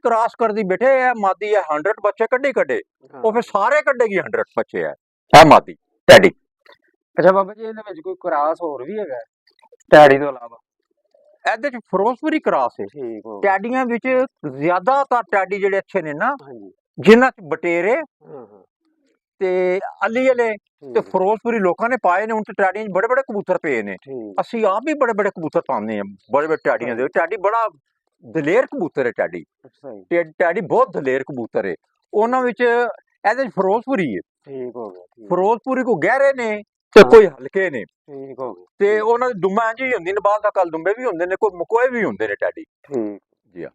Cross कर दी बेटे है मादी है 100 बच्चे कड्ढे कड्ढे ਉਹ ਫਿਰ ਸਾਰੇ ਕੱਢੇਗੀ 100 ਬੱਚੇ ਹੈ ਮਾਦੀ ਟੈਡੀ। ਅੱਛਾ ਬਾਬਾ ਜੀ ਇਹਦੇ ਵਿੱਚ ਕੋਈ ਕ੍ਰਾਸ ਹੋਰ ਵੀ ਹੈਗਾ ਟੈਡੀ ਤੋਂ ਇਲਾਵਾ? ਇਹਦੇ ਚ ਫਿਰੋਜ਼ਪੁਰੀ ਕ੍ਰਾਸ ਹੈ। ਠੀਕ ਹੋ ਟੈਡੀਆਂ ਵਿੱਚ ਜ਼ਿਆਦਾਤਰ ਟੈਡੀ ਜਿਹੜੇ ਅੱਛੇ ਨੇ ਨਾ ਹਾਂਜੀ ਜਿਨ੍ਹਾਂ ਚ ਬਟੇਰੇ ਹਾਂ ਹਾਂ ਤੇ ਅਲੀ ਵਾਲੇ ਤੇ ਫਿਰੋਜ਼ਪੁਰੀ ਲੋਕਾਂ ਨੇ ਪਾਏ ਨੇ। ਹੁਣ ਤੇ ਟੈਡੀਆਂ ਚ ਬੜੇ ਬੜੇ ਕਬੂਤਰ ਪਏ ਨੇ। ਠੀਕ ਅਸੀਂ ਆਪ ਵੀ ਬੜੇ ਬੜੇ ਕਬੂਤਰ ਪਾਉਂਦੇ ਹਾਂ ਬੜੇ ਬੜੇ ਟੈਡੀਆਂ ਦੇ। ਟੈਡੀ ਬੜਾ ਦਲੇਰ ਕਬੂਤਰ ਹੈ ਟੈਡੀ। ਅੱਛਾ ਜੀ ਟੈਡੀ ਬਹੁਤ ਦਲੇਰ ਕਬੂਤਰ ਹੈ। ਉਹਨਾਂ ਵਿੱਚ ਇਹਦੇ ਚ ਫਿਰੋਜ਼ਪੁਰੀ ਹੈ। ਠੀਕ ਹੋ ਗਿਆ ਫਿਰੋਜ਼ਪੁਰੀ ਕੋ ਗਹਿਰੇ ਨੇ ਤੇ ਕੋਈ ਹਲਕੇ ਨੇ ਠੀਕ ਹੋ ਗਿਆ ਤੇ ਉਹਨਾਂ ਦੀ ਦੁੰਮਾਂ ਇੰਝ ਹੀ ਹੁੰਦੀ ਨੇ। ਬਾਅਦ ਦਾ ਕੱਲ ਦੁੰਬੇ ਵੀ ਹੁੰਦੇ ਨੇ ਕੋਈ ਵੀ ਹੁੰਦੇ ਨੇ ਟੈਡੀ। ਠੀਕ ਜੀ ਹਾਂ।